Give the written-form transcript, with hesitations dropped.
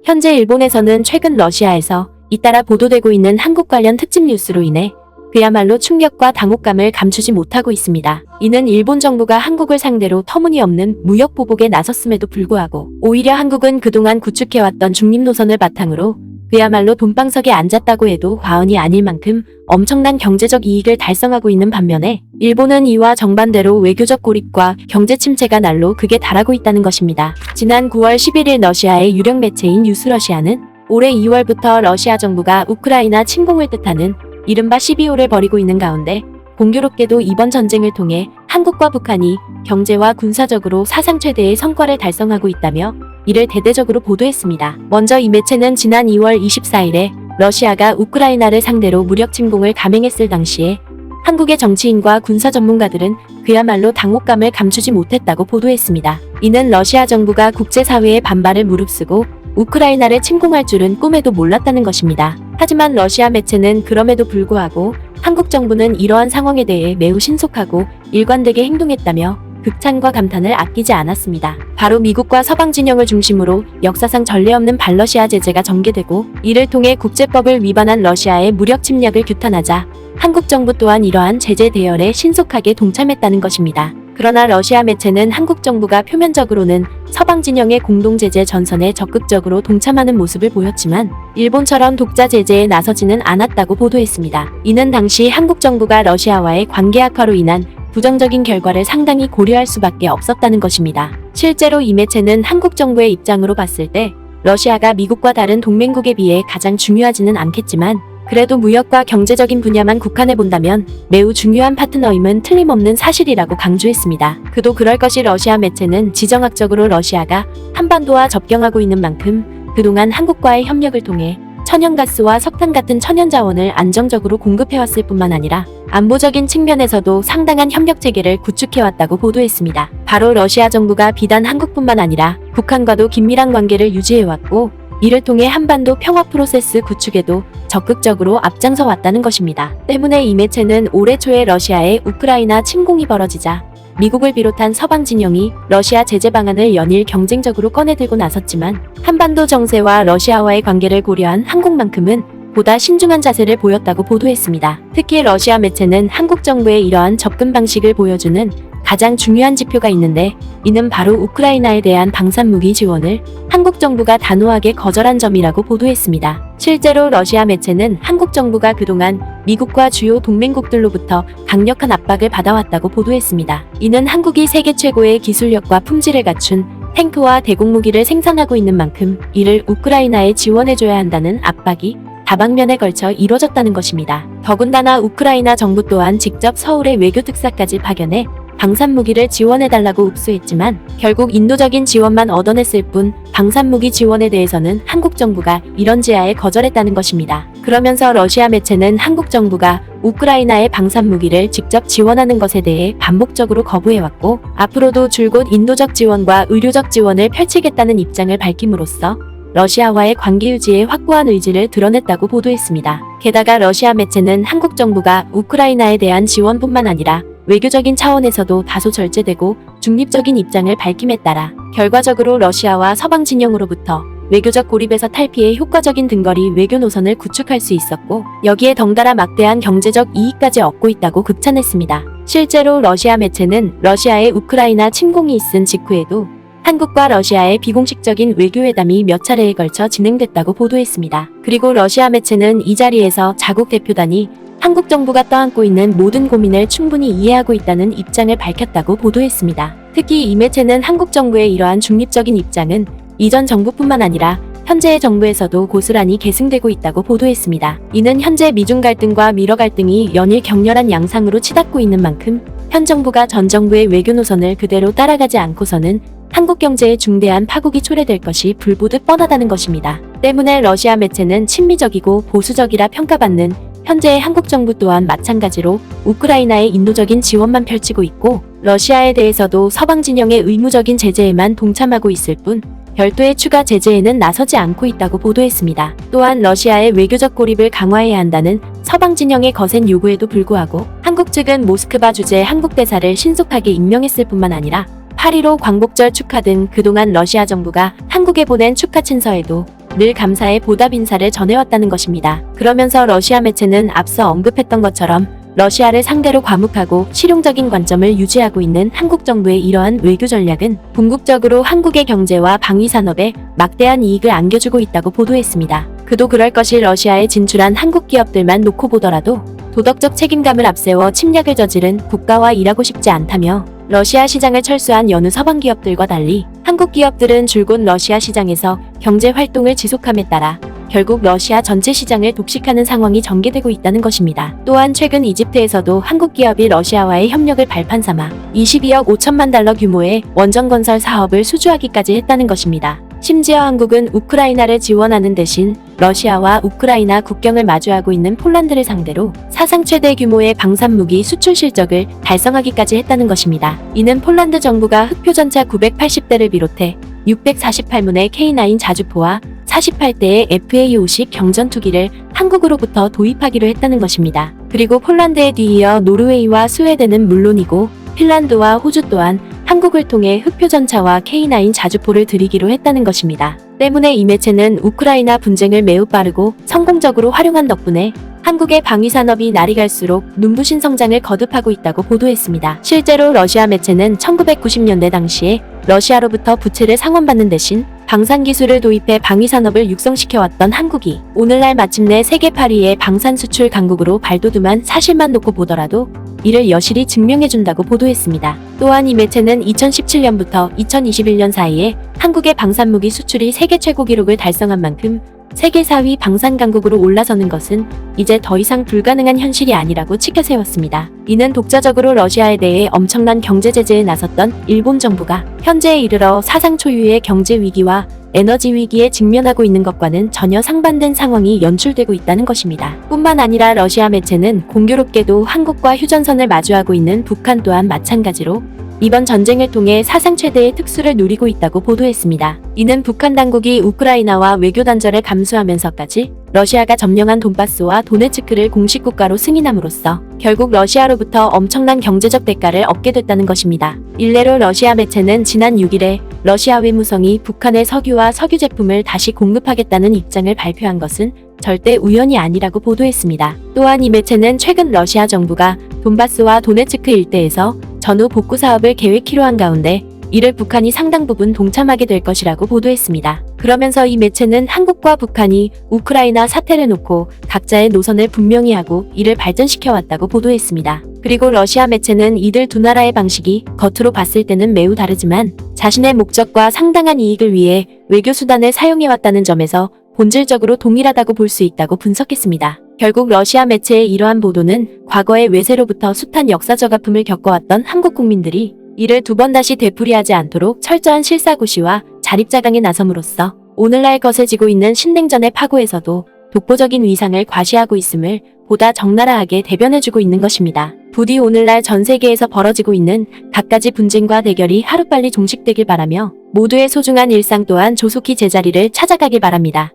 현재 일본에서는 최근 러시아에서 잇따라 보도되고 있는 한국 관련 특집 뉴스로 인해 그야말로 충격과 당혹감을 감추지 못하고 있습니다. 이는 일본 정부가 한국을 상대로 터무니없는 무역 보복에 나섰음에도 불구하고 오히려 한국은 그동안 구축해왔던 중립 노선을 바탕으로 그야말로 돈방석에 앉았다고 해도 과언이 아닐 만큼 엄청난 경제적 이익을 달성하고 있는 반면에 일본은 이와 정반대로 외교적 고립과 경제 침체가 날로 극에 달하고 있다는 것입니다. 지난 9월 11일 러시아의 유력 매체인 뉴스러시아는 올해 2월부터 러시아 정부가 우크라이나 침공을 뜻하는 이른바 12호를 벌이고 있는 가운데 공교롭게도 이번 전쟁을 통해 한국과 북한이 경제와 군사적으로 사상 최대의 성과를 달성하고 있다며 이를 대대적으로 보도했습니다. 먼저 이 매체는 지난 2월 24일에 러시아가 우크라이나를 상대로 무력 침공을 감행했을 당시에 한국의 정치인과 군사 전문가들은 그야말로 당혹감을 감추지 못했다고 보도했습니다. 이는 러시아 정부가 국제사회의 반발을 무릅쓰고 우크라이나를 침공할 줄은 꿈에도 몰랐다는 것입니다. 하지만 러시아 매체는 그럼에도 불구하고 한국 정부는 이러한 상황에 대해 매우 신속하고 일관되게 행동했다며 극찬과 감탄을 아끼지 않았습니다. 바로 미국과 서방 진영을 중심으로 역사상 전례 없는 반러시아 제재가 전개되고 이를 통해 국제법을 위반한 러시아의 무력 침략을 규탄하자 한국 정부 또한 이러한 제재 대열에 신속하게 동참했다는 것입니다. 그러나 러시아 매체는 한국 정부가 표면적으로는 서방 진영의 공동 제재 전선에 적극적으로 동참하는 모습을 보였지만 일본처럼 독자 제재에 나서지는 않았다고 보도했습니다. 이는 당시 한국 정부가 러시아와의 관계 악화로 인한 부정적인 결과를 상당히 고려할 수밖에 없었다는 것입니다. 실제로 이 매체는 한국 정부의 입장으로 봤을 때 러시아가 미국과 다른 동맹국에 비해 가장 중요하지는 않겠지만 그래도 무역과 경제적인 분야만 국한해 본다면 매우 중요한 파트너임은 틀림없는 사실이라고 강조했습니다. 그도 그럴 것이 러시아 매체는 지정학적으로 러시아가 한반도와 접경하고 있는 만큼 그동안 한국과의 협력을 통해 천연가스와 석탄 같은 천연자원을 안정적으로 공급해왔을 뿐만 아니라 안보적인 측면에서도 상당한 협력 체계를 구축해왔다고 보도했습니다. 바로 러시아 정부가 비단 한국뿐만 아니라 북한과도 긴밀한 관계를 유지해왔고 이를 통해 한반도 평화 프로세스 구축에도 적극적으로 앞장서 왔다는 것입니다. 때문에 이 매체는 올해 초에 러시아의 우크라이나 침공이 벌어지자 미국을 비롯한 서방 진영이 러시아 제재 방안을 연일 경쟁적으로 꺼내들고 나섰지만 한반도 정세와 러시아와의 관계를 고려한 한국만큼은 보다 신중한 자세를 보였다고 보도했습니다. 특히 러시아 매체는 한국 정부의 이러한 접근 방식을 보여주는 가장 중요한 지표가 있는데 이는 바로 우크라이나에 대한 방산무기 지원을 한국 정부가 단호하게 거절한 점이라고 보도했습니다. 실제로 러시아 매체는 한국 정부가 그동안 미국과 주요 동맹국들로부터 강력한 압박을 받아왔다고 보도했습니다. 이는 한국이 세계 최고의 기술력과 품질을 갖춘 탱크와 대공무기를 생산하고 있는 만큼 이를 우크라이나에 지원해줘야 한다는 압박이 다방면에 걸쳐 이뤄졌다는 것입니다. 더군다나 우크라이나 정부 또한 직접 서울에 외교특사까지 파견해 방산무기를 지원해달라고 읍수했지만 결국 인도적인 지원만 얻어냈을 뿐 방산무기 지원에 대해서는 한국 정부가 이런 제안에 거절했다는 것입니다. 그러면서 러시아 매체는 한국 정부가 우크라이나의 방산무기를 직접 지원하는 것에 대해 반복적으로 거부해왔고 앞으로도 줄곧 인도적 지원과 의료적 지원을 펼치겠다는 입장을 밝힘으로써 러시아와의 관계 유지에 확고한 의지를 드러냈다고 보도했습니다. 게다가 러시아 매체는 한국 정부가 우크라이나에 대한 지원뿐만 아니라 외교적인 차원에서도 다소 절제되고 중립적인 입장을 밝힘에 따라 결과적으로 러시아와 서방 진영으로부터 외교적 고립에서 탈피해 효과적인 등거리 외교 노선을 구축할 수 있었고 여기에 덩달아 막대한 경제적 이익까지 얻고 있다고 극찬했습니다. 실제로 러시아 매체는 러시아의 우크라이나 침공이 있은 직후에도 한국과 러시아의 비공식적인 외교회담이 몇 차례에 걸쳐 진행됐다고 보도했습니다. 그리고 러시아 매체는 이 자리에서 자국 대표단이 한국 정부가 떠안고 있는 모든 고민을 충분히 이해하고 있다는 입장을 밝혔다고 보도했습니다. 특히 이 매체는 한국 정부의 이러한 중립적인 입장은 이전 정부뿐만 아니라 현재의 정부에서도 고스란히 계승되고 있다고 보도했습니다. 이는 현재 미중 갈등과 미러 갈등이 연일 격렬한 양상으로 치닫고 있는 만큼 현 정부가 전 정부의 외교 노선을 그대로 따라가지 않고서는 한국 경제에 중대한 파국이 초래될 것이 불보듯 뻔하다는 것입니다. 때문에 러시아 매체는 친미적이고 보수적이라 평가받는 현재의 한국 정부 또한 마찬가지로 우크라이나의 인도적인 지원만 펼치고 있고 러시아에 대해서도 서방 진영의 의무적인 제재에만 동참하고 있을 뿐 별도의 추가 제재에는 나서지 않고 있다고 보도했습니다. 또한 러시아의 외교적 고립을 강화해야 한다는 서방 진영의 거센 요구에도 불구하고 한국 측은 모스크바 주재 한국 대사를 신속하게 임명했을 뿐만 아니라 8.15 광복절 축하 등 그동안 러시아 정부가 한국에 보낸 축하 친서에도 늘 감사의 보답 인사를 전해왔다는 것입니다. 그러면서 러시아 매체는 앞서 언급했던 것처럼 러시아를 상대로 과묵하고 실용적인 관점을 유지하고 있는 한국 정부의 이러한 외교 전략은 궁극적으로 한국의 경제와 방위 산업에 막대한 이익을 안겨주고 있다고 보도했습니다. 그도 그럴 것이 러시아에 진출한 한국 기업들만 놓고 보더라도 도덕적 책임감을 앞세워 침략을 저지른 국가와 일하고 싶지 않다며 러시아 시장을 철수한 여느 서방 기업들과 달리 한국 기업들은 줄곧 러시아 시장에서 경제 활동을 지속함에 따라 결국 러시아 전체 시장을 독식하는 상황이 전개되고 있다는 것입니다. 또한 최근 이집트에서도 한국 기업이 러시아와의 협력을 발판 삼아 22억 5천만 달러 규모의 원전 건설 사업을 수주하기까지 했다는 것입니다. 심지어 한국은 우크라이나를 지원하는 대신 러시아와 우크라이나 국경을 마주하고 있는 폴란드를 상대로 사상 최대 규모의 방산무기 수출 실적을 달성하기까지 했다는 것입니다. 이는 폴란드 정부가 흑표전차 980대를 비롯해 648문의 K9 자주포와 48대의 FA50 경전투기를 한국으로부터 도입하기로 했다는 것입니다. 그리고 폴란드에 뒤이어 노르웨이와 스웨덴은 물론이고 핀란드와 호주 또한 한국을 통해 흑표전차와 K9 자주포를 드리기로 했다는 것입니다. 때문에 이 매체는 우크라이나 분쟁을 매우 빠르고 성공적으로 활용한 덕분에 한국의 방위산업이 날이 갈수록 눈부신 성장을 거듭하고 있다고 보도했습니다. 실제로 러시아 매체는 1990년대 당시에 러시아로부터 부채를 상환받는 대신 방산기술을 도입해 방위산업을 육성시켜왔던 한국이 오늘날 마침내 세계 8위의 방산 수출 강국으로 발돋움한 사실만 놓고 보더라도 이를 여실히 증명해준다고 보도했습니다. 또한 이 매체는 2017년부터 2021년 사이에 한국의 방산무기 수출이 세계 최고 기록을 달성한 만큼 세계 4위 방산 강국으로 올라서는 것은 이제 더 이상 불가능한 현실이 아니라고 치켜세웠습니다. 이는 독자적으로 러시아에 대해 엄청난 경제 제재에 나섰던 일본 정부가 현재에 이르러 사상 초유의 경제 위기와 에너지 위기에 직면하고 있는 것과는 전혀 상반된 상황이 연출되고 있다는 것입니다. 뿐만 아니라 러시아 매체는 공교롭게도 한국과 휴전선을 마주하고 있는 북한 또한 마찬가지로 이번 전쟁을 통해 사상 최대의 특수를 누리고 있다고 보도했습니다. 이는 북한 당국이 우크라이나와 외교 단절을 감수하면서까지 러시아가 점령한 돈바스와 도네츠크를 공식 국가로 승인함으로써 결국 러시아로부터 엄청난 경제적 대가를 얻게 됐다는 것입니다. 일례로 러시아 매체는 지난 6일에 러시아 외무성이 북한의 석유와 석유 제품을 다시 공급하겠다는 입장을 발표한 것은 절대 우연이 아니라고 보도했습니다. 또한 이 매체는 최근 러시아 정부가 돈바스와 도네츠크 일대에서 전후 복구 사업을 계획키로 한 가운데 이를 북한이 상당 부분 동참하게 될 것이라고 보도했습니다. 그러면서 이 매체는 한국과 북한이 우크라이나 사태를 놓고 각자의 노선을 분명히 하고 이를 발전시켜왔다고 보도했습니다. 그리고 러시아 매체는 이들 두 나라의 방식이 겉으로 봤을 때는 매우 다르지만 자신의 목적과 상당한 이익을 위해 외교수단을 사용해왔다는 점에서 본질적으로 동일하다고 볼 수 있다고 분석했습니다. 결국 러시아 매체의 이러한 보도는 과거의 외세로부터 숱한 역사적 아픔을 겪어왔던 한국 국민들이 이를 두 번 다시 되풀이하지 않도록 철저한 실사고시와 자립자강에 나섬으로써 오늘날 거세지고 있는 신냉전의 파고에서도 독보적인 위상을 과시하고 있음을 보다 적나라하게 대변해주고 있는 것입니다. 부디 오늘날 전 세계에서 벌어지고 있는 갖가지 분쟁과 대결이 하루빨리 종식되길 바라며 모두의 소중한 일상 또한 조속히 제자리를 찾아가길 바랍니다.